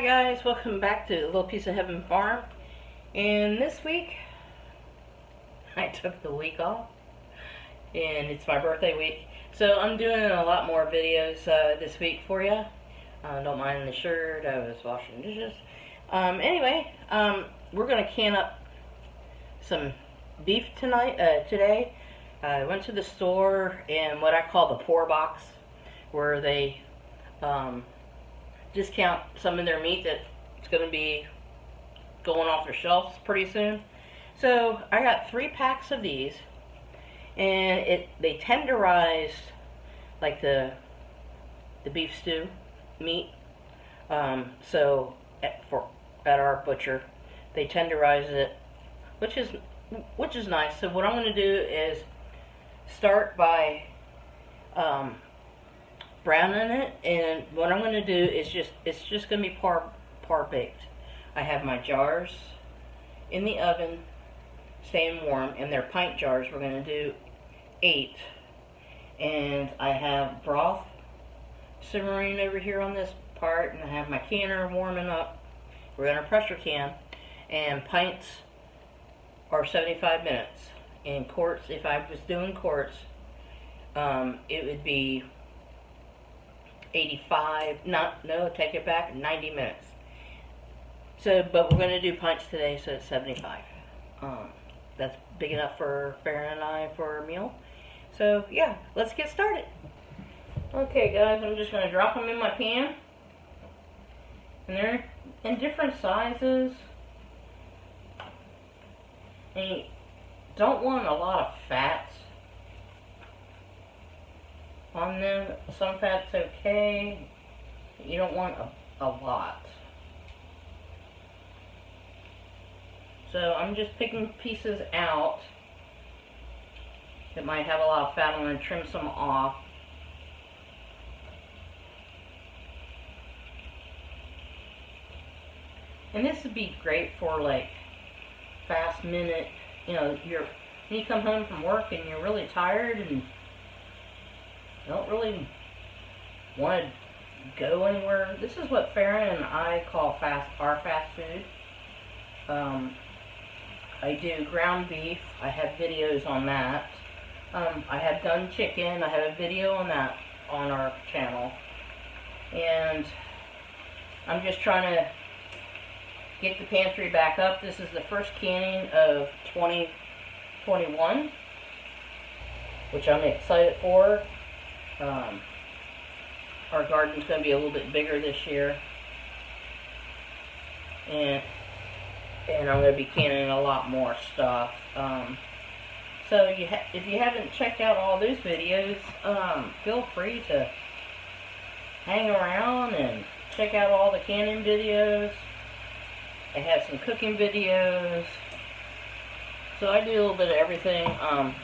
guys, welcome back to Little Piece of Heaven Farm. And this week, I took the week off, and it's my birthday week. So I'm doing a lot more videos this week for you. Don't mind the shirt, I was washing dishes. Anyway, we're going to can up some beef today. I went to the store in what I call the pour box, where they discount some of their meat that's going to be going off their shelves pretty soon. So I got 3 packs of these, and they tenderized like the beef stew meat. So at our butcher, they tenderized it, which is nice. So what I'm going to do is start by browning it, and what I'm going to do is it's just going to be par baked. I have my jars in the oven staying warm, and they're pint jars. We're going to do 8, and I have broth simmering over here on this part, and I have my canner warming up. We're going to pressure can, and pints are 75 minutes. In quarts, if I was doing quarts, it would be 85, take it back, 90 minutes. So, but we're going to do pints today, so it's 75. That's big enough for Farron and I for a meal. So, yeah, let's get started. Okay, guys, I'm just going to drop them in my pan. And they're in different sizes. And you don't want a lot of fats on them. Some fat's okay. You don't want a lot. So I'm just picking pieces out that might have a lot of fat. I'm going to trim some off. And this would be great for like fast minute, you know, you come home from work and you're really tired and don't really want to go anywhere. This is what Farron and I call our fast food. I do ground beef. I have videos on that. I have done chicken. I have a video on that on our channel. And I'm just trying to get the pantry back up. This is the first canning of 2021, which I'm excited for. Our garden's going to be a little bit bigger this year, and I'm going to be canning a lot more stuff. So if you haven't checked out all those videos, feel free to hang around and check out all the canning videos. I have some cooking videos, so I do a little bit of everything. I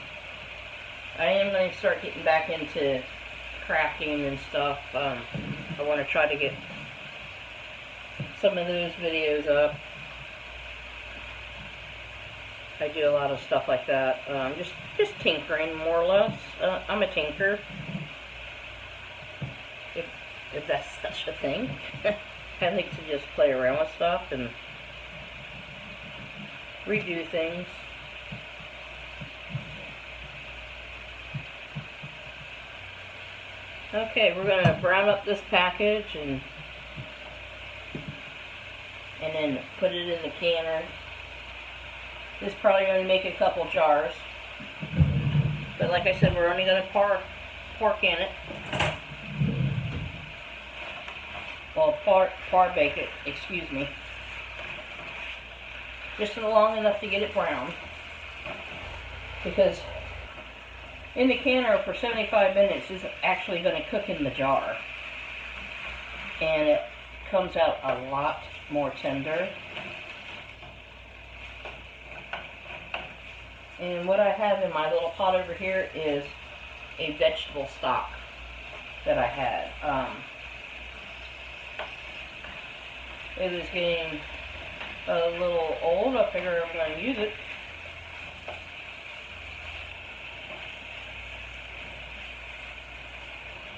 am going to start getting back into crafting and stuff. I want to try to get some of those videos up. I do a lot of stuff like that. Just tinkering, more or less. I'm a tinker, if that's such a thing. I like to just play around with stuff and redo things. Okay, we're going to brown up this package and then put it in the canner. This is probably going to make a couple jars, but like I said, we're only going to par can it. Well, par bake it, excuse me. Just long enough to get it brown, because in the canner for 75 minutes is actually going to cook in the jar, and it comes out a lot more tender. And what I have in my little pot over here is a vegetable stock that I had. It was getting a little old. I figured I'm going to use it.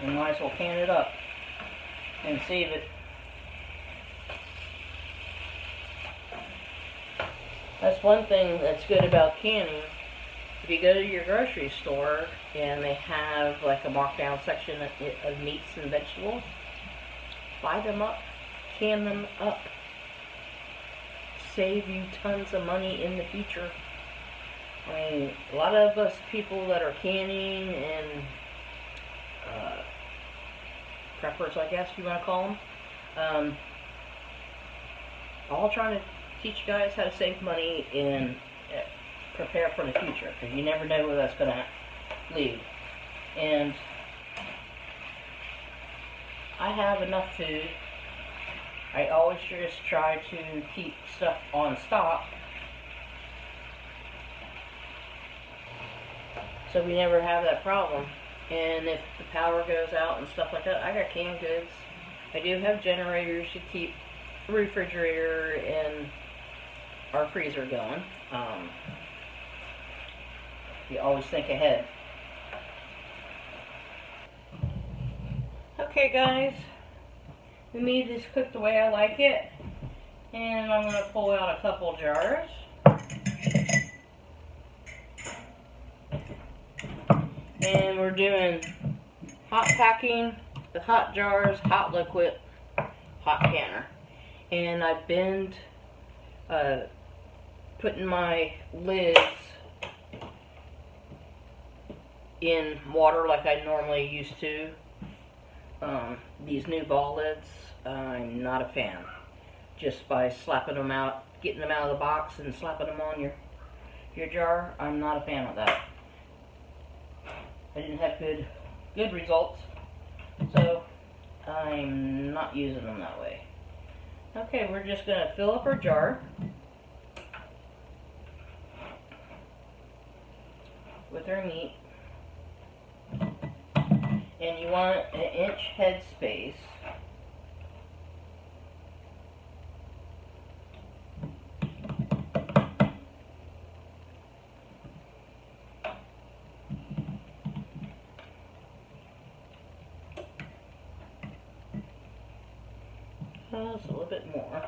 And might as well can it up and save it That's one thing that's good about canning. If you go to your grocery store and they have like a markdown section of meats and vegetables, buy them up, can them up. Save you tons of money in the future. I mean, a lot of us people that are canning and preppers, I guess you want to call them, all trying to teach you guys how to save money and prepare for the future, because you never know where that's going to lead. And I have enough food. I always just try to keep stuff on stock, so we never have that problem. And if the power goes out and stuff like that, I got canned goods. I do have generators to keep the refrigerator and our freezer going. You always think ahead. Okay guys, the meat is cooked the way I like it, and I'm going to pull out a couple jars. And we're doing hot packing, the hot jars, hot liquid, hot canner. And I've been putting my lids in water like I normally used to. These new ball lids, I'm not a fan. Just by slapping them out, getting them out of the box and slapping them on your jar, I'm not a fan of that. I didn't have good results, so I'm not using them that way. Okay, we're just going to fill up our jar with our meat, and you want an inch head space. Just a little bit more.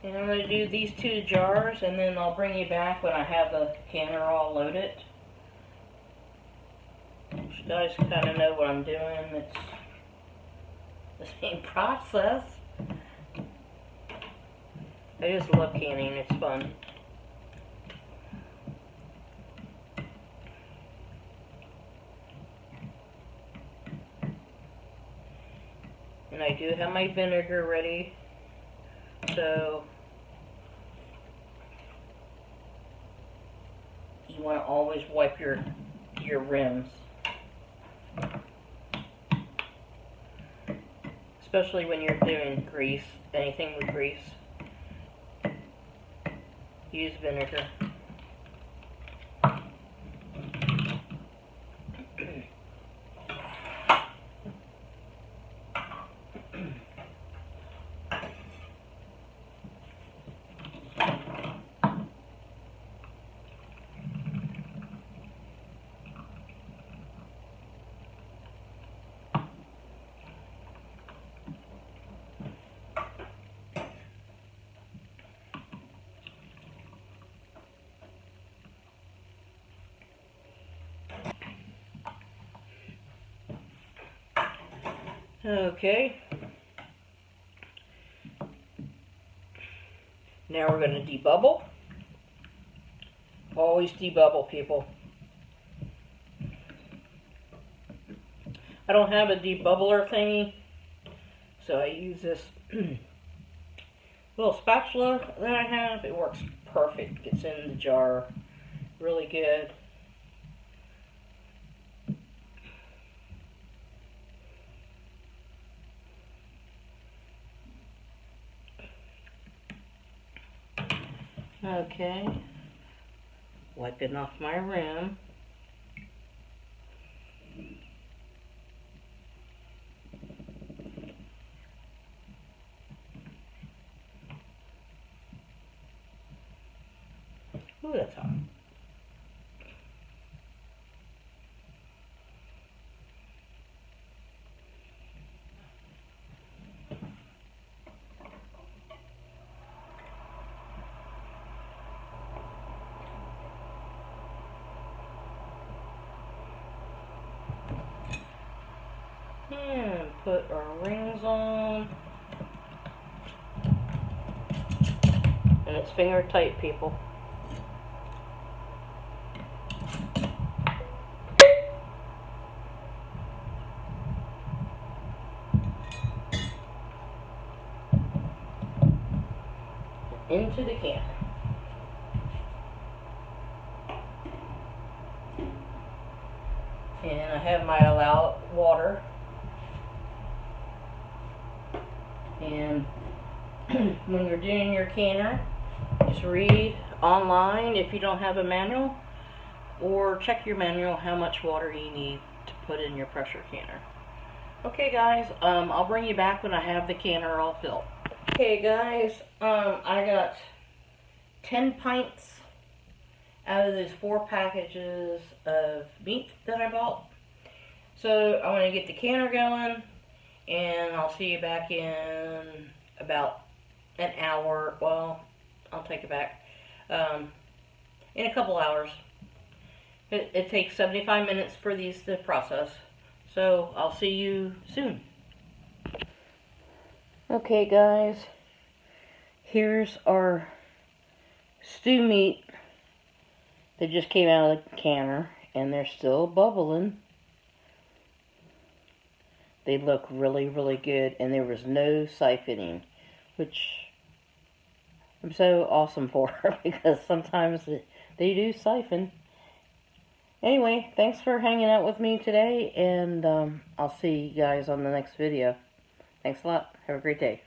And I'm going to do these 2 jars, and then I'll bring you back when I have the canner all loaded. You guys kind of know what I'm doing. It's the same process. I just love canning, it's fun. And I do have my vinegar ready, so you want to always wipe your rims. Especially when you're doing grease, anything with grease. Use vinegar. Okay. Now we're going to debubble. Always debubble, people. I don't have a debubbler thingy, so I use this little spatula that I have. It works perfect. It's in the jar. Really good. Okay, wiping off my rim. Ooh, that's hot. And put our rings on. And it's finger tight, people. Into the can. And I have my allowed water. And when you're doing your canner, just read online if you don't have a manual, or check your manual how much water you need to put in your pressure canner. Okay guys, I'll bring you back when I have the canner all filled. Okay guys, I got 10 pints out of those 4 packages of meat that I bought. So I'm going to get the canner going, and I'll see you back in about an hour. Well, I'll take it back. In a couple hours. It takes 75 minutes for these to process. So I'll see you soon. Okay guys, here's our stew meat that just came out of the canner, and they're still bubbling. They look really, really good, and there was no siphoning, which I'm so awesome for, because sometimes they do siphon. Anyway, thanks for hanging out with me today, and I'll see you guys on the next video. Thanks a lot. Have a great day.